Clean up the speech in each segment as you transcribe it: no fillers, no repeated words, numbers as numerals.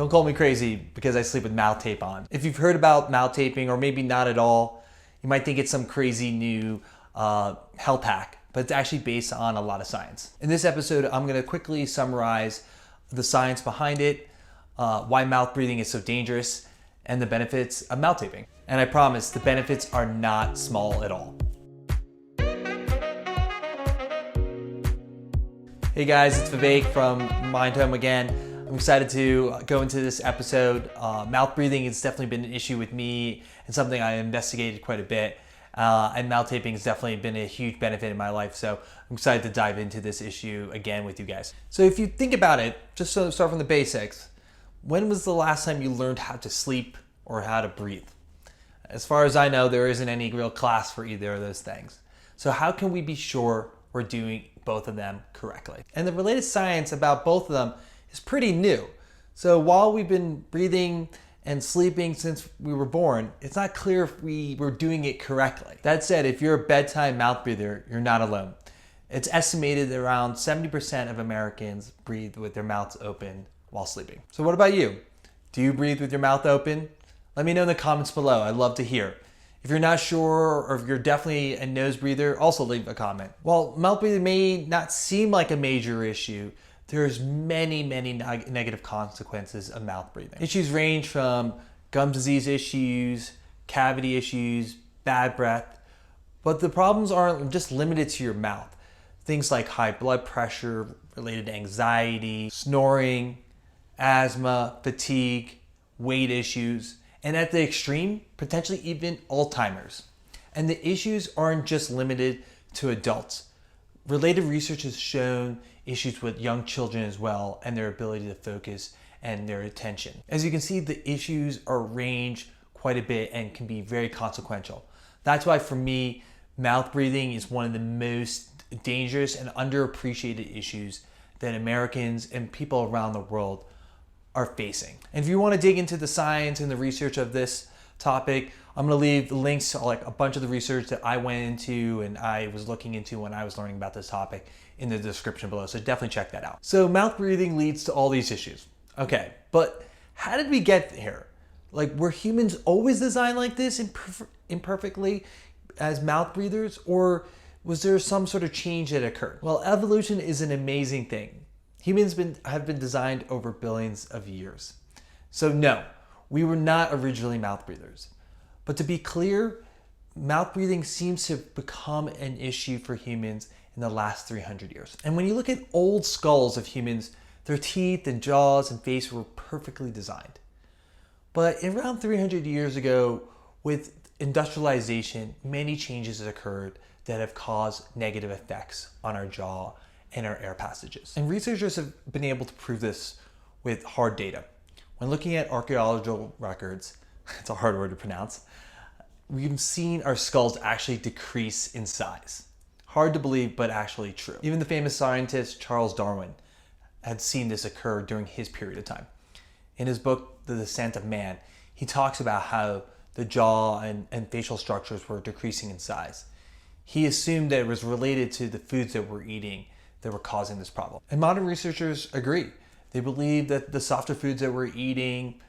Don't call me crazy because I sleep with mouth tape on. If you've heard about mouth taping, or maybe not at all, you might think it's some crazy new health hack, but it's actually based on a lot of science. In this episode, I'm gonna quickly summarize the science behind it, why mouth breathing is so dangerous, and the benefits of mouth taping. And I promise the benefits are not small at all. Hey guys, it's Vivek from Mind Home again. I'm excited to go into this episode. Mouth breathing has definitely been an issue with me and something I investigated quite a bit. And mouth taping has definitely been a huge benefit in my life. So I'm excited to dive into this issue again with you guys. So if you think about it, just to start from the basics, when was the last time you learned how to sleep or how to breathe? As far as I know, there isn't any real class for either of those things. So how can we be sure we're doing both of them correctly? And the related science about both of them is pretty new. So while we've been breathing and sleeping since we were born, it's not clear if we were doing it correctly. That said, if you're a bedtime mouth breather, you're not alone. It's estimated that around 70% of Americans breathe with their mouths open while sleeping. So what about you? Do you breathe with your mouth open? Let me know in the comments below. I'd love to hear. If you're not sure, or if you're definitely a nose breather, also leave a comment. While mouth breathing may not seem like a major issue, there's many negative consequences of mouth breathing. Issues range from gum disease issues, cavity issues, bad breath, but the problems aren't just limited to your mouth. Things like high blood pressure, related to anxiety, snoring, asthma, fatigue, weight issues, and at the extreme, potentially even Alzheimer's. And the issues aren't just limited to adults. Related research has shown issues with young children as well, and their ability to focus and their attention. As you can see, the issues are range quite a bit and can be very consequential. That's why for me, mouth breathing is one of the most dangerous and underappreciated issues that Americans and people around the world are facing. And if you want to dig into the science and the research of this topic, I'm going to leave the links to like a bunch of the research that I went into and I was looking into when I was learning about this topic in the description below. So definitely check that out. So mouth breathing leads to all these issues. Okay, but how did we get here? Like, were humans always designed like this imperfectly as mouth breathers, or was there some sort of change that occurred? Well, evolution is an amazing thing. Humans have been designed over billions of years. So no, we were not originally mouth breathers. But to be clear, mouth breathing seems to have become an issue for humans in the last 300 years. And when you look at old skulls of humans, their teeth and jaws and face were perfectly designed. But around 300 years ago, with industrialization, many changes have occurred that have caused negative effects on our jaw and our air passages. And researchers have been able to prove this with hard data. When looking at archaeological records, it's a hard word to pronounce, we've seen our skulls actually decrease in size. Hard to believe, but actually true. Even the famous scientist Charles Darwin had seen this occur during his period of time. In his book, The Descent of Man, he talks about how the jaw and facial structures were decreasing in size. He assumed that it was related to the foods that we're eating that were causing this problem. And modern researchers agree. They believe that the softer foods that we're eating,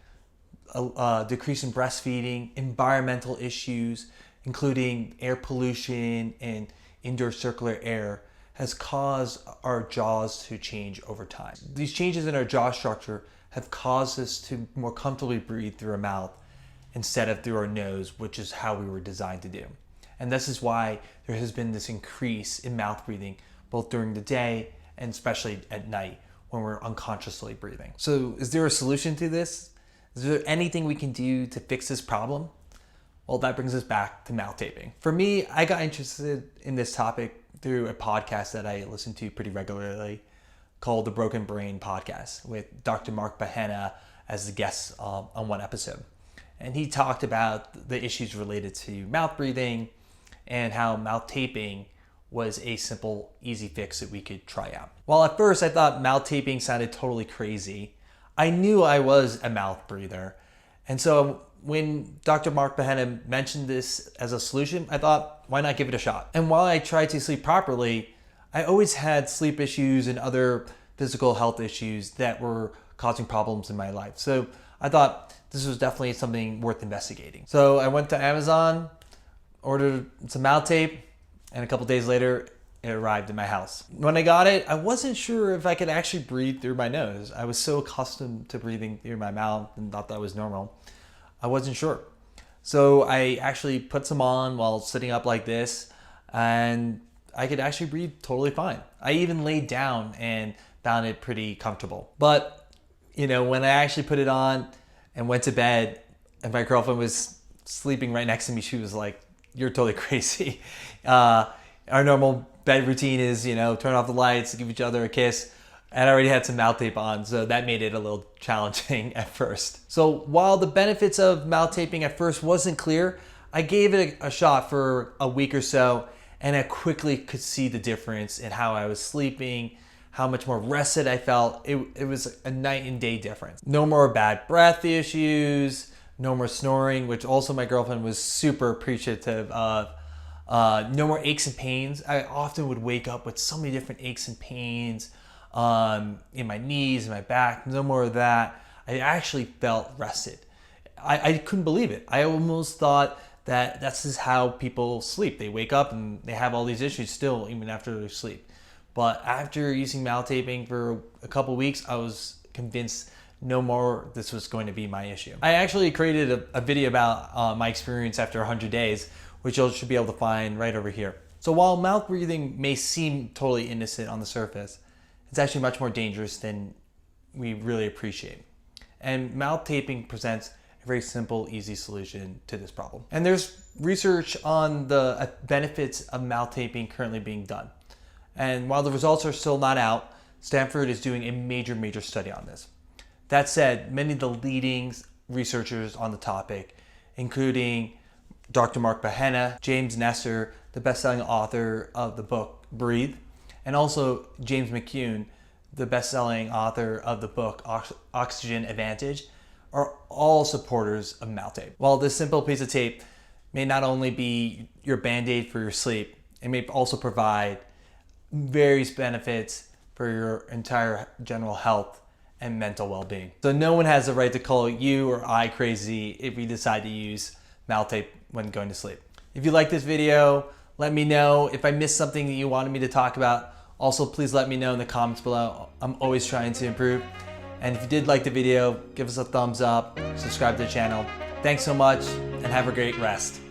decrease in breastfeeding, environmental issues, including air pollution and indoor circular air, has caused our jaws to change over time. These changes in our jaw structure have caused us to more comfortably breathe through our mouth instead of through our nose, which is how we were designed to do. And this is why there has been this increase in mouth breathing, both during the day and especially at night when we're unconsciously breathing. So is there a solution to this? Is there anything we can do to fix this problem? Well, that brings us back to mouth taping. For me, I got interested in this topic through a podcast that I listen to pretty regularly called The Broken Brain Podcast with Dr. Mark Bahena as the guest on one episode. And he talked about the issues related to mouth breathing and how mouth taping was a simple, easy fix that we could try out. While at first I thought mouth taping sounded totally crazy, I knew I was a mouth breather. And so when Dr. Mark Bahena mentioned this as a solution, I thought, why not give it a shot? And while I tried to sleep properly, I always had sleep issues and other physical health issues that were causing problems in my life. So I thought this was definitely something worth investigating. So I went to Amazon, ordered some mouth tape, and a couple days later, it arrived in my house. When I got it, I wasn't sure if I could actually breathe through my nose. I was so accustomed to breathing through my mouth and thought that was normal. I wasn't sure. So I actually put some on while sitting up like this, and I could actually breathe totally fine. I even laid down and found it pretty comfortable. But, you know, when I actually put it on and went to bed, and my girlfriend was sleeping right next to me, she was like, "You're totally crazy." Our normal bed routine is, you know, turn off the lights, give each other a kiss. And I already had some mouth tape on, so that made it a little challenging at first. So while the benefits of mouth taping at first wasn't clear, I gave it a shot for a week or so, and I quickly could see the difference in how I was sleeping, how much more rested I felt. It was a night and day difference. No more bad breath issues, no more snoring, which also my girlfriend was super appreciative of. No more aches and pains. I often would wake up with so many different aches and pains in my knees, in my back. No more of that. I actually felt rested. I couldn't believe it. I almost thought that that's just how people sleep. They wake up and they have all these issues still, even after they sleep. But after using mouth taping for a couple weeks, I was convinced no more this was going to be my issue. I actually created a video about my experience after 100 days, which you should be able to find right over here. So while mouth breathing may seem totally innocent on the surface, it's actually much more dangerous than we really appreciate. And mouth taping presents a very simple, easy solution to this problem. And there's research on the benefits of mouth taping currently being done. And while the results are still not out, Stanford is doing a major study on this. That said, many of the leading researchers on the topic, including Dr. Mark Bahena, James Nestor, the best-selling author of the book Breathe, and also James McCune, the best-selling author of the book Oxygen Advantage, are all supporters of mouth tape. While this simple piece of tape may not only be your band-aid for your sleep, it may also provide various benefits for your entire general health and mental well-being. So no one has the right to call you or I crazy if we decide to use mouth tape when going to sleep. If you like this video, let me know. If I missed something that you wanted me to talk about, also please let me know in the comments below. I'm always trying to improve. And if you did like the video, give us a thumbs up, subscribe to the channel. Thanks so much and have a great rest.